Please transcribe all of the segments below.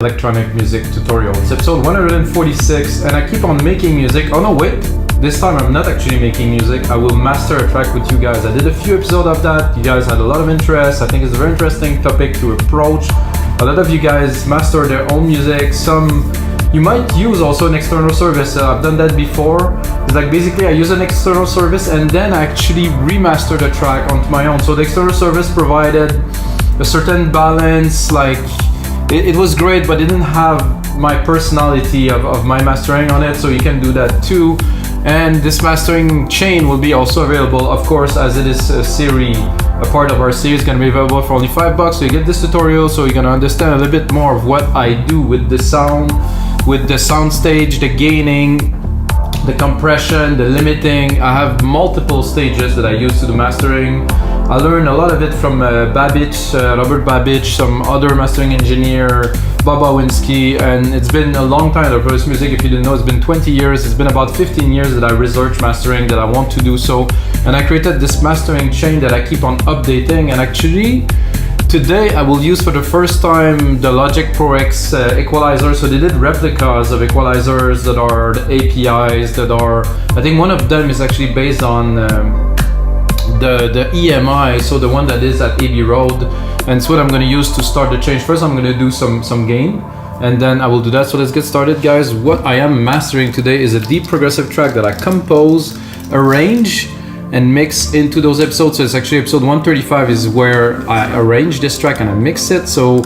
Electronic music tutorial. It's episode 146 and I keep on making music. Oh no, wait, this time I'm not actually making music. I will master a track with you guys. I did a few episodes of that. You guys had a lot of interest. I think it's a very interesting topic to approach. A lot of you guys master their own music. Some you might use also an external service. I've done that before. It's like basically I use an external service and then I actually remaster the track onto my own. So the external service provided a certain balance, like it was great, but it didn't have my personality of my mastering on it, so you can do that too. And this mastering chain will be also available, of course, as it is a series, a part of our series, going to be available for only $5. So you get this tutorial, so you're going to understand a little bit more of what I do with the sound, with the sound stage, the gaining, the compression, the limiting. I have multiple stages that I use to do mastering. I learned a lot of it from Babbage, Robert Babbage, some other mastering engineer, Bob Owinski, and it's been a long time to produce music. If you didn't know, it's been 20 years. It's been about 15 years that I research mastering, that I want to do so. And I created this mastering chain that I keep on updating. And actually, today I will use for the first time the Logic Pro X equalizer. So they did replicas of equalizers that are the APIs that are, I think one of them is actually based on the EMI, so the one that is at Abbey Road, and it's what I'm going to use to start the change. First I'm going to do some gain and then I will do that. So let's get started, guys. What I am mastering today is a deep progressive track that I compose, arrange and mix into those episodes. So it's actually episode 135 is where I arrange this track and I mix it. So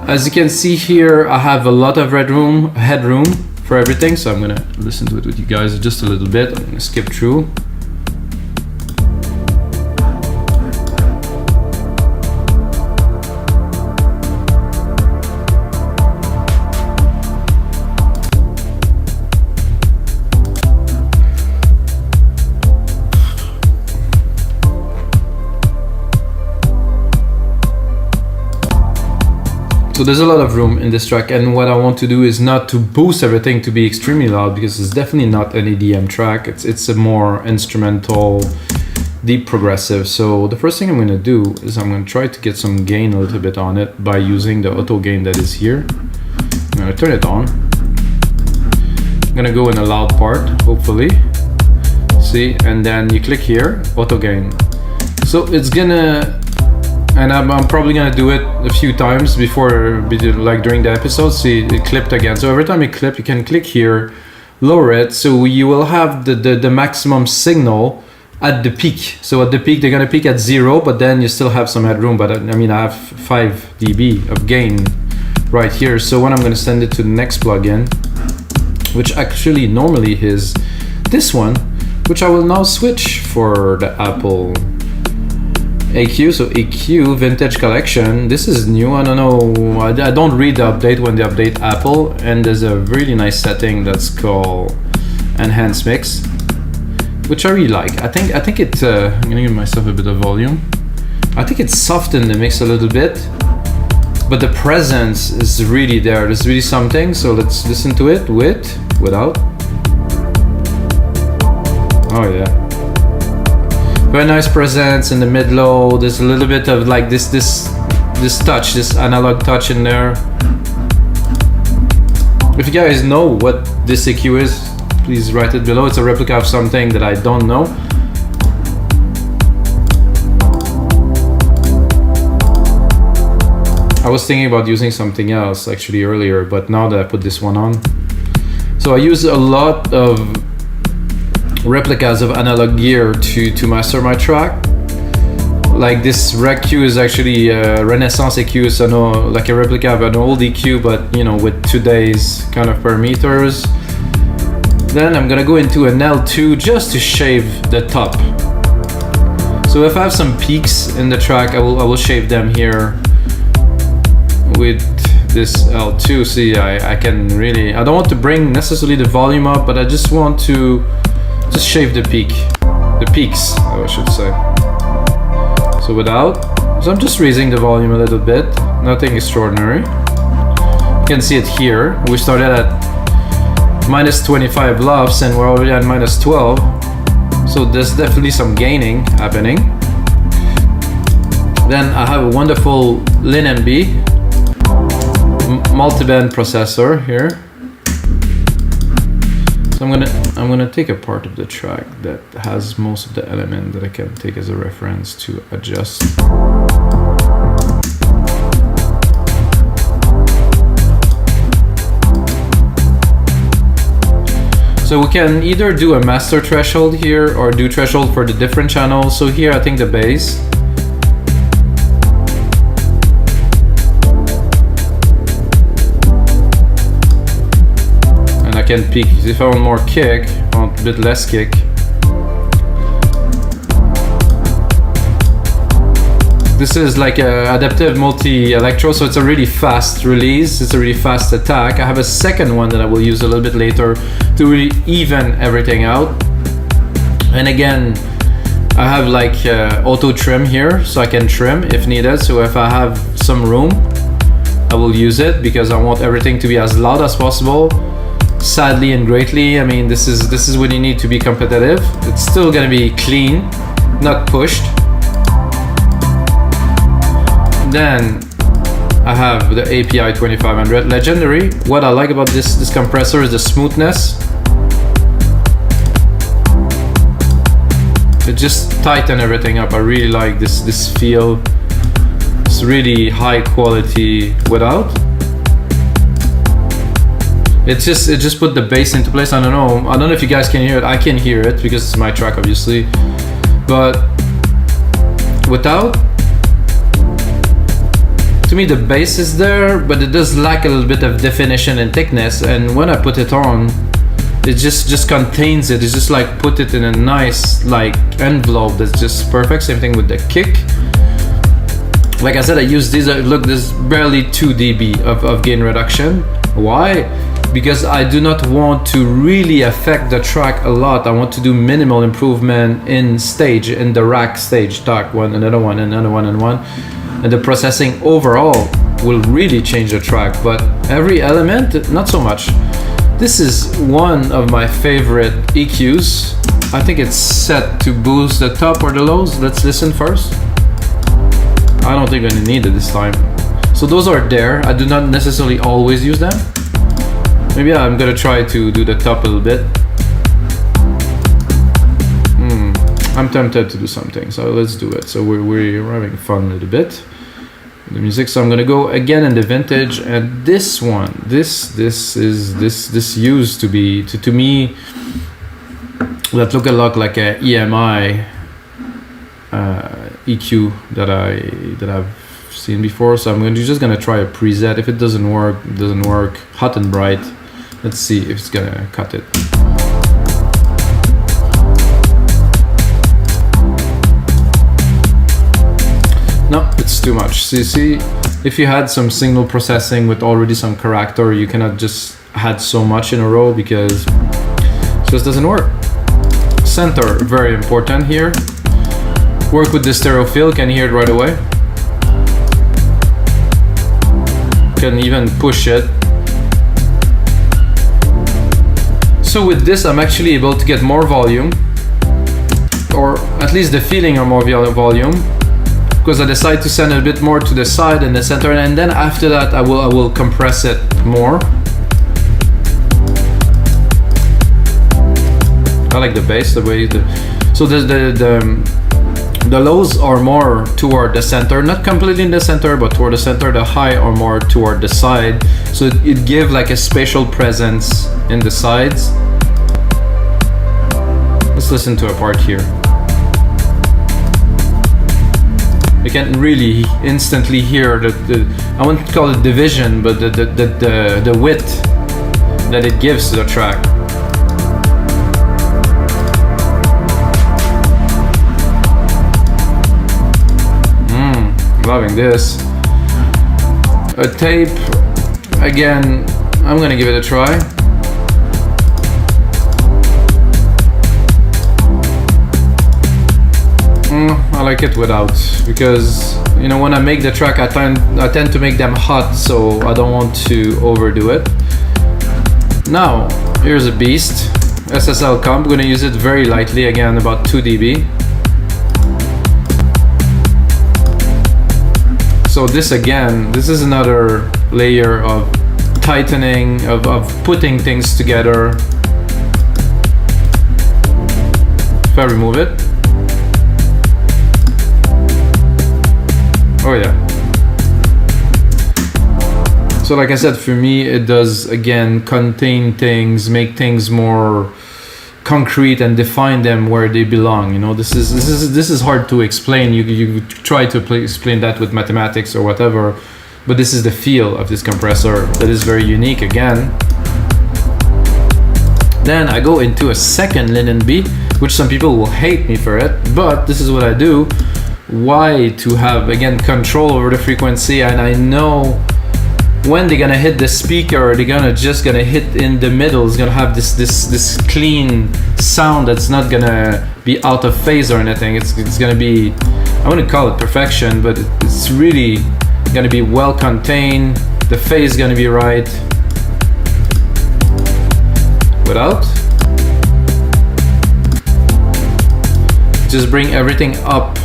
as you can see here, I have a lot of headroom for everything, so I'm going to listen to it with you guys just a little bit. I'm going to skip through. So there's a lot of room in this track, and what I want to do is not to boost everything to be extremely loud, because it's definitely not an EDM track. It's a more instrumental, deep progressive. So the first thing I'm going to do is I'm going to try to get some gain a little bit on it by using the auto gain that is here. I'm going to turn it on. I'm going to go in a loud part, hopefully. See, and then you click here, auto gain. So it's gonna, and I'm probably gonna do it a few times before, like during the episode. See, it clipped again. So every time you clip, you can click here, lower it, so you will have the maximum signal at the peak. So at the peak, they're gonna peak at 0, but then you still have some headroom. But I mean, I have 5 dB of gain right here. So when I'm gonna send it to the next plugin, which actually normally is this one, which I will now switch for the Apple EQ. So EQ Vintage Collection, this is new. I don't know, I don't read the update when they update Apple, and there's a really nice setting that's called Enhanced Mix, which I really like. I think it I'm gonna give myself a bit of volume. I think it softened the mix a little bit, but the presence is really there. There's really something. So let's listen to it without. Oh yeah. Very nice presence in the mid-low. There's a little bit of like this touch, this analog touch in there. If you guys know what this EQ is, please write it below. It's a replica of something that I don't know. I was thinking about using something else actually earlier, but now that I put this one on. So I use a lot of replicas of analog gear to master my track. Like this Rec EQ is actually a Renaissance EQ, so no, like a replica of an old EQ, but you know, with today's kind of parameters. Then I'm gonna go into an L2 just to shave the top. So if I have some peaks in the track, I will shave them here with this L2. See, I can really, I don't want to bring necessarily the volume up, but I just want to just shave the peaks, I should say. So so I'm just raising the volume a little bit, nothing extraordinary. You can see it here. We started at minus 25 LUFS and we're already at minus 12. So there's definitely some gaining happening. Then I have a wonderful LINMB multiband processor here. So I'm gonna take a part of the track that has most of the element that I can take as a reference to adjust. So we can either do a master threshold here or do threshold for the different channels. So here I think the bass. And I can peak. If I want more kick, I want a bit less kick. This is like a adaptive multi-electro, so it's a really fast release, it's a really fast attack. I have a second one that I will use a little bit later to really even everything out. And again, I have like auto trim here, so I can trim if needed. So if I have some room, I will use it because I want everything to be as loud as possible. Sadly and greatly, I mean, this is when you need to be competitive. It's still gonna be clean, not pushed. Then I have the API 2500 Legendary. What I like about this compressor is the smoothness. It just tighten everything up. I really like this feel. It's really high quality without. It just put the bass into place. I don't know if you guys can hear it. I can hear it because it's my track obviously. But without, to me the bass is there, but it does lack a little bit of definition and thickness, and when I put it on, it just contains it. It's just like put it in a nice like envelope that's just perfect. Same thing with the kick. Like I said, I use these, look, there's barely 2 dB of gain reduction. Why? Because I do not want to really affect the track a lot. I want to do minimal improvement in stage, in the rack stage, talk one, another one, another one, and one. And the processing overall will really change the track, but every element, not so much. This is one of my favorite EQs. I think it's set to boost the top or the lows. Let's listen first. I don't think I need it this time. So those are there. I do not necessarily always use them. Maybe I'm gonna try to do the top a little bit. I'm tempted to do something, so let's do it. So we're having fun a little bit with the music. So I'm gonna go again in the vintage, and this one, this used to be to me that look a lot like a EMI EQ that I've seen before. So I'm just gonna try a preset. If it doesn't work, it doesn't work. Hot and bright. Let's see if it's gonna cut it. No, it's too much. So you see, if you had some signal processing with already some character, you cannot just add so much in a row because it just doesn't work. Center, very important here. Work with the stereo field, can hear it right away. Can even push it. So with this, I'm actually able to get more volume, or at least the feeling of more volume, because I decide to send it a bit more to the side and the center, and then after that I will compress it more. I like the bass, the way so the lows are more toward the center, not completely in the center, but toward the center. The high are more toward the side, so it gives like a spatial presence in the sides. Let's listen to a part here. You can really instantly hear I wouldn't call it division, but the width that it gives to the track. Loving this. A tape, again, I'm gonna give it a try. I like it without, because you know when I make the track I tend to make them hot, so I don't want to overdo it. Now here's a beast, SSL Comp. I'm gonna use it very lightly, again about 2 dB. So this again, this is another layer of tightening, of putting things together. If I remove it, oh yeah. So like I said, for me, it does again contain things, make things more concrete and define them where they belong. You know, this is hard to explain. You try to explain that with mathematics or whatever, but this is the feel of this compressor that is very unique again. Then I go into a second LINMB, which some people will hate me for it, but this is what I do. Why? To have again control over the frequency, and I know when they're gonna hit the speaker, they're gonna hit in the middle. It's gonna have this clean sound that's not gonna be out of phase or anything. It's gonna be, I wouldn't call it perfection, but it's really gonna be well contained. The phase is gonna be right. Without, just bring everything up.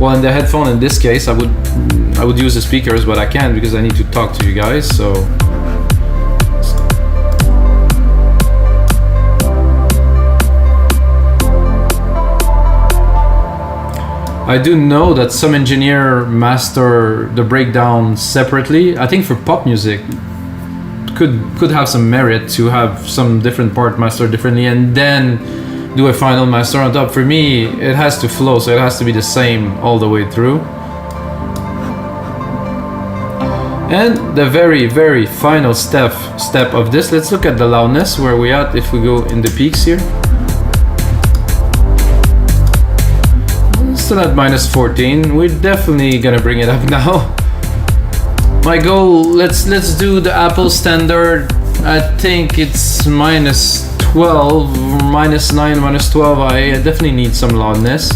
Well, in the headphone, in this case, I would use the speakers, but I can't because I need to talk to you guys. So I do know that some engineer master the breakdown separately. I think for pop music could have some merit to have some different part mastered differently and then do a final master on top. For me, it has to flow, so it has to be the same all the way through. And the very, very final step of this, let's look at the loudness, where we at if we go in the peaks here. Still at -14. We're definitely gonna bring it up now. My goal, let's do the Apple standard. I think it's -12, -9, -12. I definitely need some loudness.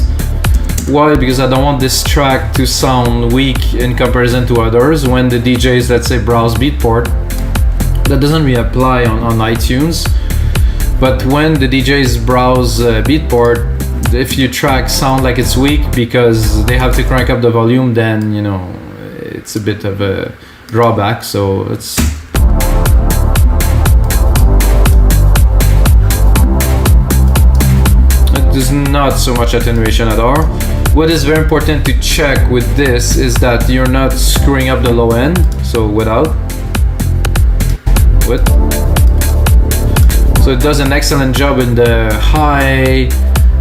Why? Because I don't want this track to sound weak in comparison to others. When the DJs, let's say, browse Beatport, that doesn't really apply on iTunes. But when the DJs browse Beatport, if your track sound like it's weak because they have to crank up the volume, then you know it's a bit of a drawback. So it's there's not so much attenuation at all. What is very important to check with this is that you're not screwing up the low end. So without, with. So it does an excellent job in the high,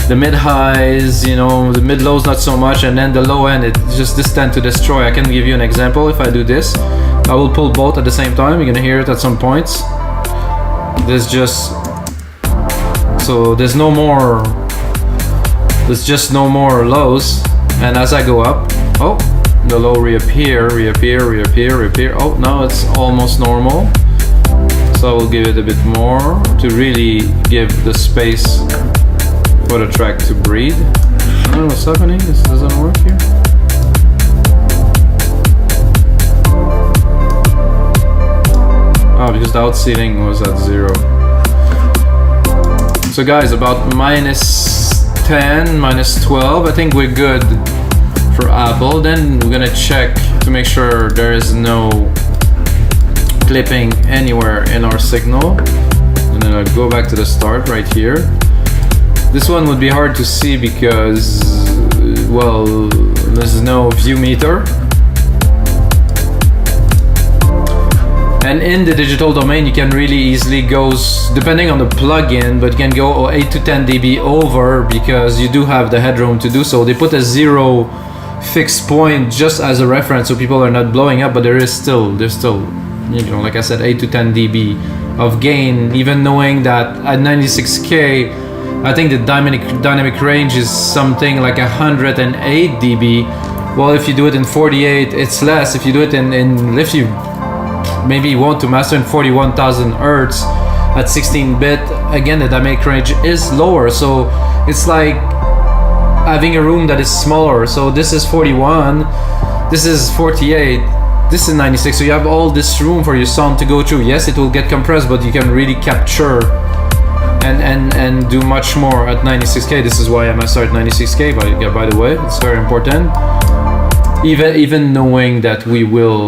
the mid highs, you know, the mid lows not so much, and then the low end, it just this tend to destroy. I can give you an example. If I do this, I will pull both at the same time. You're gonna hear it at some points. There's just, so there's no more, there's just no more lows. And as I go up, oh, the low reappear. Oh, now it's almost normal. So I will give it a bit more to really give the space for the track to breathe. I don't know what's happening. This doesn't work here. Oh, because the out ceiling was at 0. So guys, about -10, -12, I think we're good for Apple. Then we're gonna check to make sure there is no clipping anywhere in our signal. And then I'll go back to the start right here. This one would be hard to see because, well, there's no view meter. And in the digital domain, you can really easily go, depending on the plugin, but you can go 8 to 10 dB over because you do have the headroom to do so. They put a 0 fixed point just as a reference so people are not blowing up, but there's still, you know, like I said, 8 to 10 dB of gain, even knowing that at 96K, I think the dynamic range is something like 108 dB. Well, if you do it in 48, it's less. If you do it if you maybe want to master in 41,000 Hertz at 16-bit, again, the dynamic range is lower. So it's like having a room that is smaller. So this is 41, this is 48, this is 96. So you have all this room for your sound to go through. Yes, it will get compressed, but you can really capture and do much more at 96K. This is why I master at 96K, by the way. It's very important. Even knowing that we will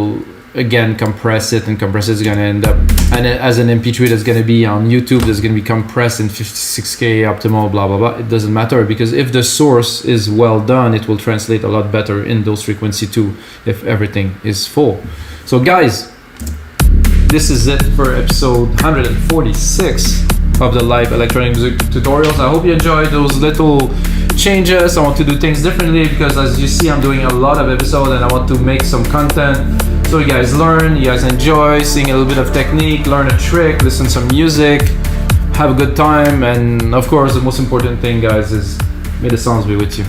again compress it, and compress it's gonna end up, and as an MP3 that's gonna be on YouTube, that's gonna be compressed in 56K optimal, blah blah blah. It doesn't matter, because if the source is well done, it will translate a lot better in those frequency too, if everything is full. So guys, this is it for episode 146 of the live electronic music tutorials. I hope you enjoyed those little changes. I want to do things differently because, as you see, I'm doing a lot of episodes and I want to make some content so you guys learn, you guys enjoy seeing a little bit of technique, learn a trick, listen to some music, have a good time, and of course the most important thing, guys, is may the sounds be with you.